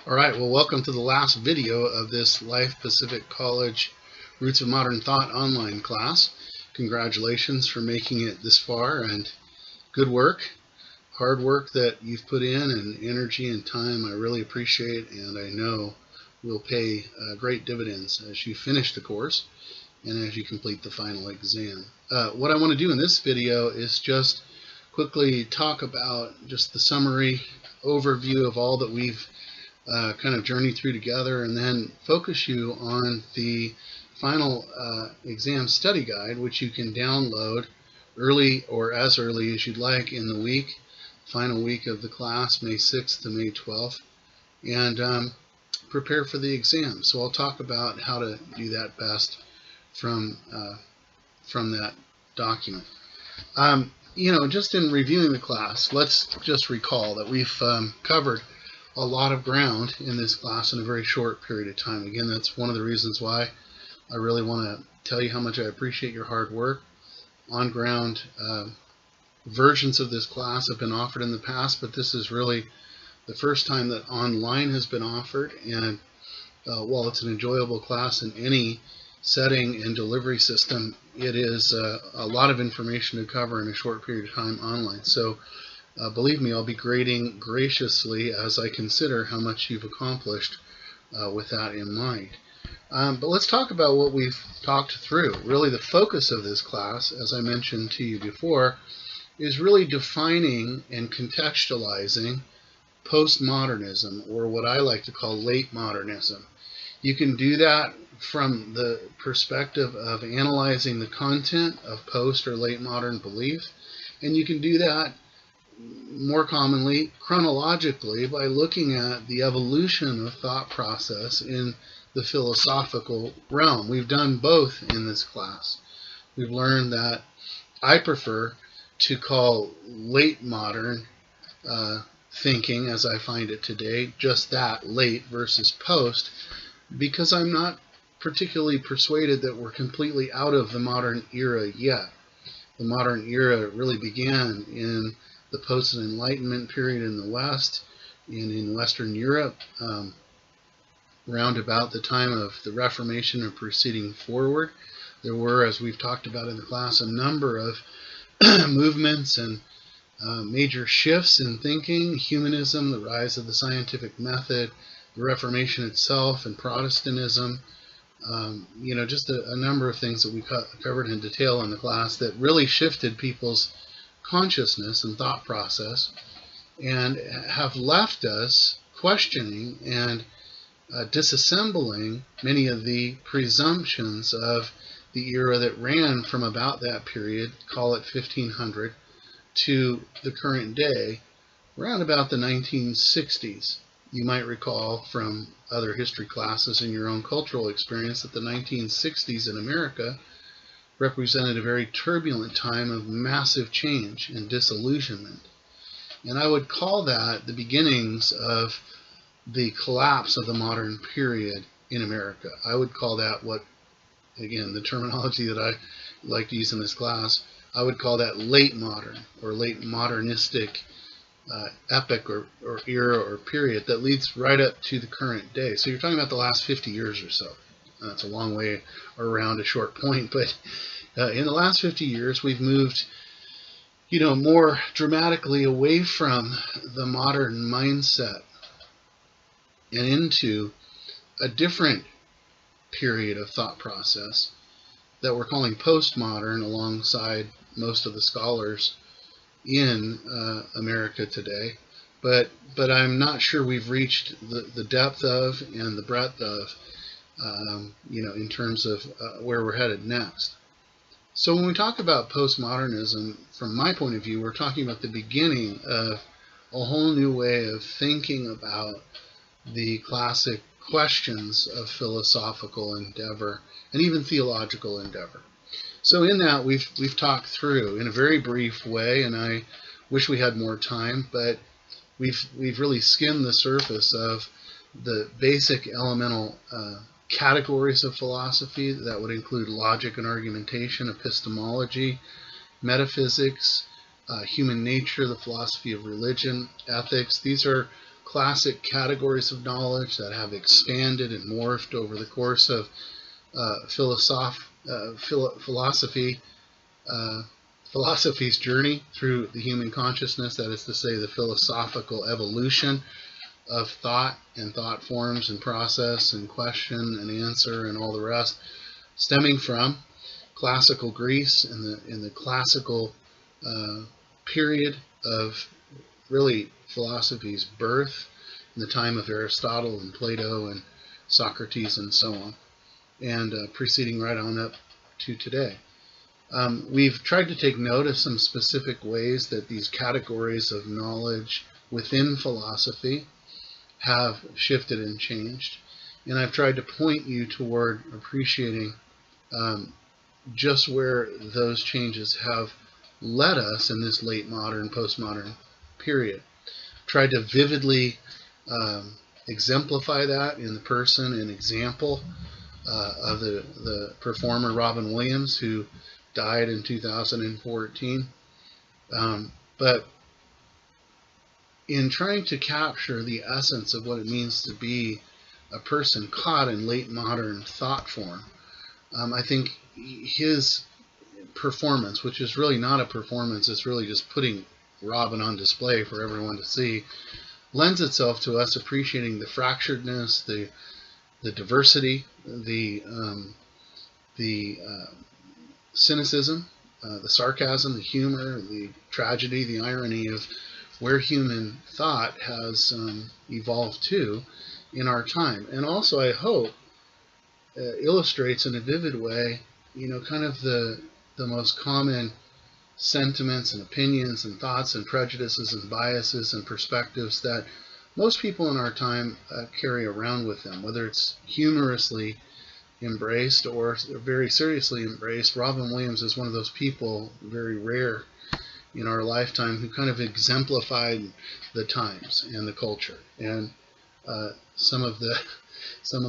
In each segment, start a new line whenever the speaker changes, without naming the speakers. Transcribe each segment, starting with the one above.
All right, well, welcome to the last video of this Life Pacific College Roots of Modern Thought online class. Congratulations for making it this far, and good work, hard work that you've put in, and energy and time. I really appreciate, and I know will pay great dividends as you finish the course and as you complete the final exam. What I want to do in this video is just quickly talk about just the summary overview of all that we've kind of journey through together, and then focus you on the final exam study guide, which you can download early or as early as you'd like in the week, final week of the class, May 6th to May 12th, and prepare for the exam. So I'll talk about how to do that best from that document. Just in reviewing the class, let's just recall that we've covered a lot of ground in this class in a very short period of time. Again, that's one of the reasons why I really want to tell you how much I appreciate your hard work. On-ground versions of this class have been offered in the past, but this is really the first time that online has been offered. And while it's an enjoyable class in any setting and delivery system, it is a lot of information to cover in a short period of time online. So believe me, I'll be grading graciously as I consider how much you've accomplished with that in mind. But let's talk about what we've talked through. Really, the focus of this class, as I mentioned to you before, is really defining and contextualizing postmodernism, or what I like to call late modernism. You can do that from the perspective of analyzing the content of post or late modern belief, and you can do that more commonly chronologically by looking at the evolution of thought process in the philosophical realm. We've done both in this class. We've learned that I prefer to call late modern thinking, as I find it today, just that, late versus post, because I'm not particularly persuaded that we're completely out of the modern era yet. The modern era really began in the post-Enlightenment period in the West and in Western Europe, around about the time of the Reformation and proceeding forward. There were, as we've talked about in the class, a number of movements and major shifts in thinking: humanism, the rise of the scientific method, the Reformation itself, and Protestantism. Just a number of things that we covered in detail in the class that really shifted people's consciousness and thought process, and have left us questioning and disassembling many of the presumptions of the era that ran from about that period, call it 1500, to the current day, around about the 1960s. You might recall from other history classes in your own cultural experience that the 1960s in America represented a very turbulent time of massive change and disillusionment. And I would call that the beginnings of the collapse of the modern period in America. I would call that what, again, the terminology that I like to use in this class, I would call that late modern or late modernistic epoch or era or period that leads right up to the current day. So you're talking about the last 50 years or so. That's a long way around a short point, but in the last 50 years, we've moved, more dramatically away from the modern mindset and into a different period of thought process that we're calling postmodern, alongside most of the scholars in America today. But I'm not sure we've reached the depth of and the breadth of, in terms of where we're headed next. So when we talk about postmodernism, from my point of view, we're talking about the beginning of a whole new way of thinking about the classic questions of philosophical endeavor and even theological endeavor. So in that, we've talked through in a very brief way, and I wish we had more time, but we've really skimmed the surface of the basic elemental categories of philosophy that would include logic and argumentation, epistemology, metaphysics, human nature, the philosophy of religion, ethics. These are classic categories of knowledge that have expanded and morphed over the course of philosophy's journey through the human consciousness, that is to say, the philosophical evolution of thought and thought forms and process and question and answer and all the rest, stemming from classical Greece in the classical period of really philosophy's birth in the time of Aristotle and Plato and Socrates and so on, and proceeding right on up to today. We've tried to take note of some specific ways that these categories of knowledge within philosophy have shifted and changed, and I've tried to point you toward appreciating just where those changes have led us in this late modern, postmodern period. Tried to vividly exemplify that in the person and example of the performer Robin Williams, who died in 2014. But in trying to capture the essence of what it means to be a person caught in late modern thought form, I think his performance, which is really not a performance, it's really just putting Robin on display for everyone to see, lends itself to us appreciating the fracturedness, the diversity, the cynicism, the sarcasm, the humor, the tragedy, the irony of where human thought has evolved to in our time. And also, I hope, illustrates in a vivid way, kind of the most common sentiments and opinions and thoughts and prejudices and biases and perspectives that most people in our time carry around with them, whether it's humorously embraced or very seriously embraced. Robin Williams is one of those people, very rare in our lifetime, who kind of exemplified the times and the culture, and some of the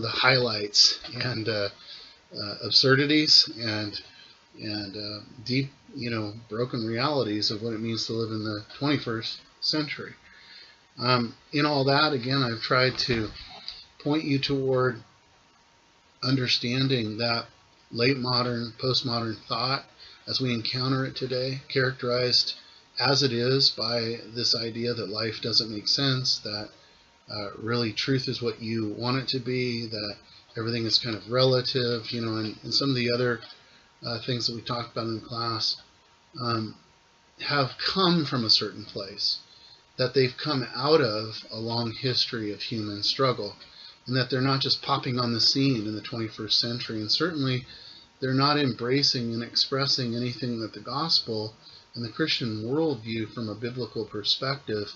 highlights and absurdities and deep, broken realities of what it means to live in the 21st century. In all that, again, I've tried to point you toward understanding that late modern, postmodern thought as we encounter it today, characterized as it is by this idea that life doesn't make sense, that really truth is what you want it to be, that everything is kind of relative, and some of the other things that we talked about in class have come from a certain place, that they've come out of a long history of human struggle, and that they're not just popping on the scene in the 21st century, and certainly they're not embracing and expressing anything that the gospel and the Christian worldview from a biblical perspective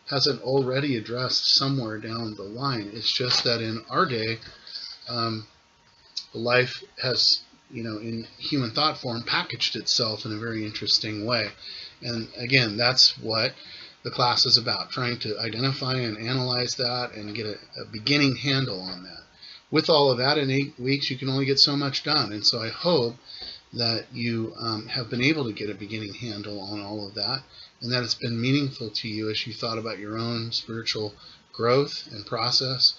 hasn't already addressed somewhere down the line. It's just that in our day, life has, in human thought form, packaged itself in a very interesting way. And again, that's what the class is about, trying to identify and analyze that and get a beginning handle on that. With all of that, in 8 weeks, you can only get so much done. And so I hope that you have been able to get a beginning handle on all of that, and that it's been meaningful to you as you thought about your own spiritual growth and process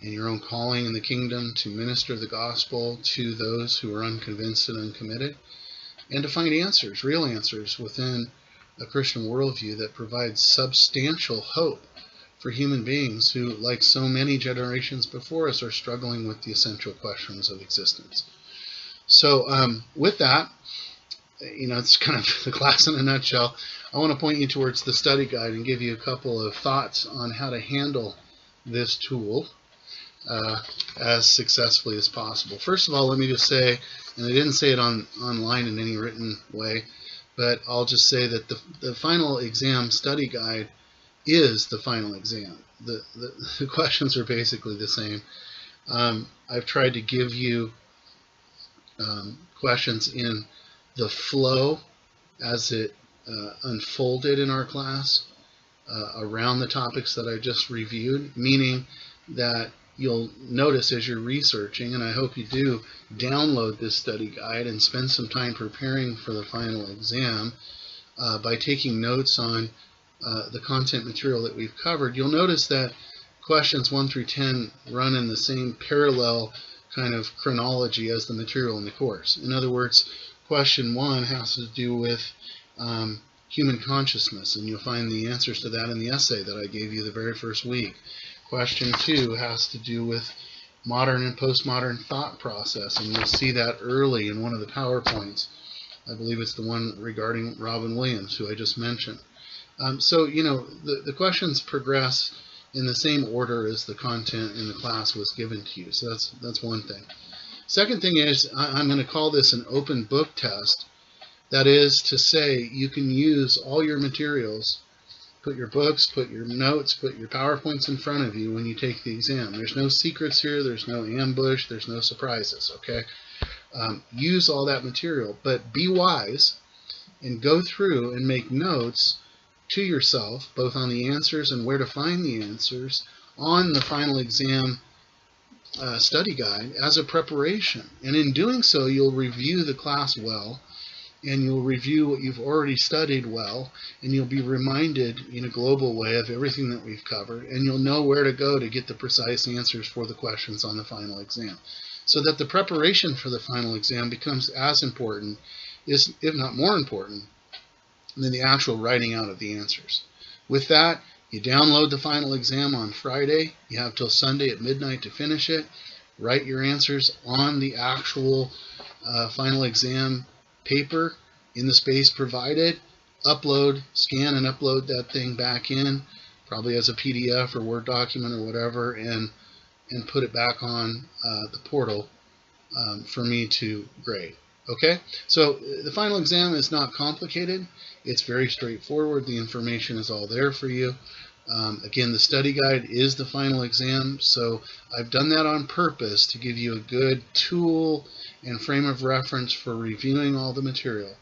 and your own calling in the kingdom to minister the gospel to those who are unconvinced and uncommitted, and to find answers, real answers, within a Christian worldview that provides substantial hope for human beings who, like so many generations before us, are struggling with the essential questions of existence. So with that, it's kind of the class in a nutshell. I want to point you towards the study guide and give you a couple of thoughts on how to handle this tool as successfully as possible. First of all, let me just say, and I didn't say it online in any written way, but I'll just say that the final exam study guide is the final exam. The questions are basically the same. I've tried to give you questions in the flow as it unfolded in our class around the topics that I just reviewed, meaning that you'll notice as you're researching, and I hope you do, download this study guide and spend some time preparing for the final exam by taking notes on the content material that we've covered. You'll notice that questions 1 through 10 run in the same parallel kind of chronology as the material in the course. In other words, question 1 has to do with human consciousness, and you'll find the answers to that in the essay that I gave you the very first week. Question 2 has to do with modern and postmodern thought process, and you'll see that early in one of the PowerPoints. I believe it's the one regarding Robin Williams, who I just mentioned. So, you know, the questions progress in the same order as the content in the class was given to you. So that's one thing. Second thing is, I'm going to call this an open book test. That is to say, you can use all your materials, put your books, put your notes, put your PowerPoints in front of you when you take the exam. There's no secrets here, there's no ambush, there's no surprises, okay? Use all that material, but be wise and go through and make notes to yourself, both on the answers and where to find the answers, on the final exam study guide as a preparation. And in doing so, you'll review the class well, and you'll review what you've already studied well, and you'll be reminded in a global way of everything that we've covered, and you'll know where to go to get the precise answers for the questions on the final exam. So that the preparation for the final exam becomes as important, if not more important, than the actual writing out of the answers. With that, you download the final exam on Friday. You have till Sunday at midnight to finish it. Write your answers on the actual final exam paper in the space provided. Scan and upload that thing back in, probably as a PDF or Word document or whatever, and put it back on the portal for me to grade. Okay, so the final exam is not complicated. It's very straightforward. The information is all there for you. Again, the study guide is the final exam, so I've done that on purpose to give you a good tool and frame of reference for reviewing all the material.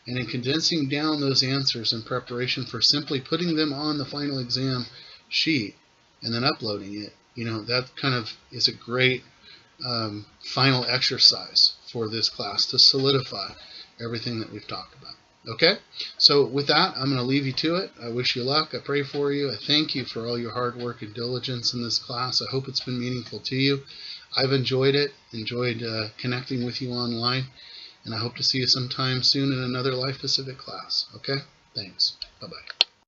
And in condensing down those answers in preparation for simply putting them on the final exam sheet and then uploading it, you know, that kind of is a great final exercise for this class to solidify everything that we've talked about. Okay, so with that, I'm going to leave you to it. I wish you luck. I pray for you. I thank you for all your hard work and diligence in this class. I hope it's been meaningful to you. I've enjoyed it, connecting with you online, and I hope to see you sometime soon in another Life Pacific class. Okay, thanks. Bye-bye.